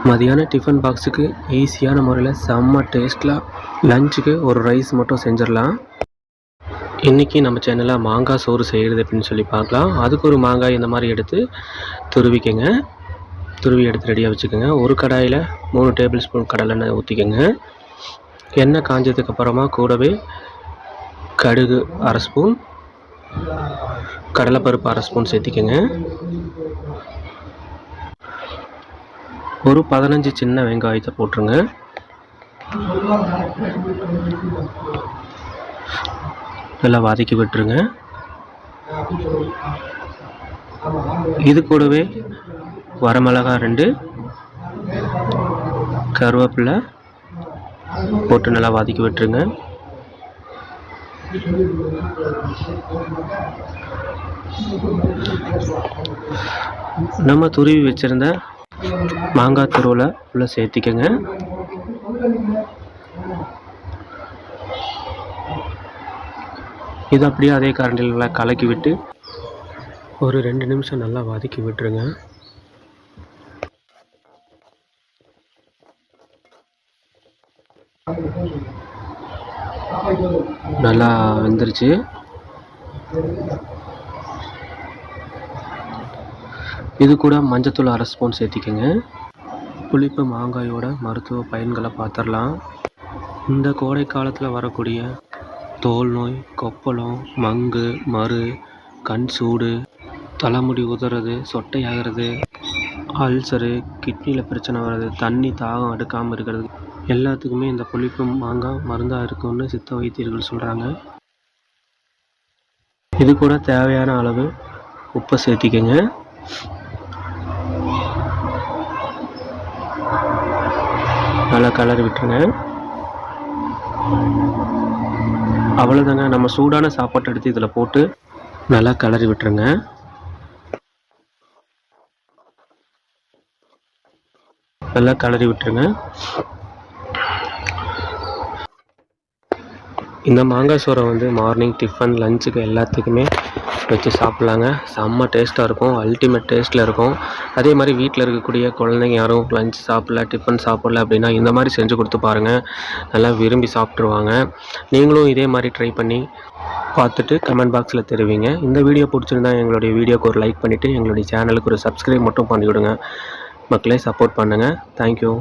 மதியான டிஃபன் பாக்ஸுக்கு ஈஸியான முறையில் செம்ம டேஸ்ட்டில் லஞ்சுக்கு ஒரு ரைஸ் மட்டும் செஞ்சிடலாம். இன்றைக்கி நம்ம சேனலில் மாங்காய் சோறு செய்கிறது அப்படின்னு சொல்லி பார்க்கலாம். அதுக்கு ஒரு மாங்காய் இந்த மாதிரி எடுத்து துருவி எடுத்து ரெடியாக வச்சுக்கோங்க. ஒரு கடாயில் 3 டேபிள் ஸ்பூன் கடலெண்ணெய் ஊற்றிக்கோங்க. எண்ணெய் காஞ்சதுக்கப்புறமா கூடவே கடுகு 1/2 ஸ்பூன், கடலைப்பருப்பு 1/2 ஸ்பூன் சேர்த்திக்கோங்க. ஒரு 15 சின்ன வெங்காயத்தை போட்டுருங்க. நல்லா வதக்கி விட்டுருங்க. இது கூடவே வரமிளகாய் 2, கருவேப்பிலை போட்டு நல்லா வதக்கி விட்டுருங்க. நம்ம துருவி வச்சுருந்த மாங்காய் துருவலை உள்ளே சேர்த்திக்கங்க. இது அப்படியே அதே கரண்டில் நல்லா கலக்கி விட்டு ஒரு 2 நிமிஷம் நல்லா வதக்கி விட்டுருங்க. நல்லா வெந்துருச்சு. இது கூட மஞ்சத்தூள் 1/2 ஸ்பூன் சேர்த்திக்கங்க. புளிப்பு மாங்காயோட மருத்துவ பயன்களை பார்த்துடலாம். இந்த கோடை காலத்தில் வரக்கூடிய தோல் நோய், கொப்பளம், மங்கு, மரு, கண் சூடு, தலைமுடி உதறது, சொட்டையாகிறது, அல்சரு, கிட்னியில் பிரச்சனை வர்றது, தண்ணி தாகம் எடுக்காமல் இருக்கிறது எல்லாத்துக்குமே இந்த புளிப்பு மாங்காய் மருந்தாக இருக்கும்னு சித்த வைத்தியர்கள் சொல்கிறாங்க. இது கூட தேவையான அளவு உப்பை சேர்த்திக்கங்க. நல்லா கலரி விட்டுருங்க. அவ்வளோதாங்க. நம்ம சூடான சாப்பாட்டை எடுத்து இதில் போட்டு நல்லா கலரி விட்டுருங்க. நல்லா கலரி விட்டுருங்க. இந்த மாங்காய் சோறை மார்னிங் டிஃபன் லஞ்சுக்கு எல்லாத்துக்குமே வச்சு சாப்பிட்லாங்க. செம்ம டேஸ்ட்டாக இருக்கும். அல்டிமேட் டேஸ்ட்டில் இருக்கும். அதே மாதிரி வீட்டில் இருக்கக்கூடிய குழந்தைங்க யாரும் லஞ்ச் சாப்பிடல, டிஃபன் சாப்பிடல அப்படின்னா இந்த மாதிரி செஞ்சு கொடுத்து பாருங்கள். நல்லா விரும்பி சாப்பிட்ருவாங்க. நீங்களும் இதே மாதிரி ட்ரை பண்ணி பார்த்துட்டு கமெண்ட் பாக்ஸில் தெரிவிங்க. இந்த வீடியோ பிடிச்சிருந்தா எங்களுடைய வீடியோக்கு ஒரு லைக் பண்ணிவிட்டு எங்களுடைய சேனலுக்கு ஒரு சப்ஸ்கிரைப் மட்டும் பண்ணிவிடுங்க. மக்களே சப்போர்ட் பண்ணுங்கள். தேங்க்யூ.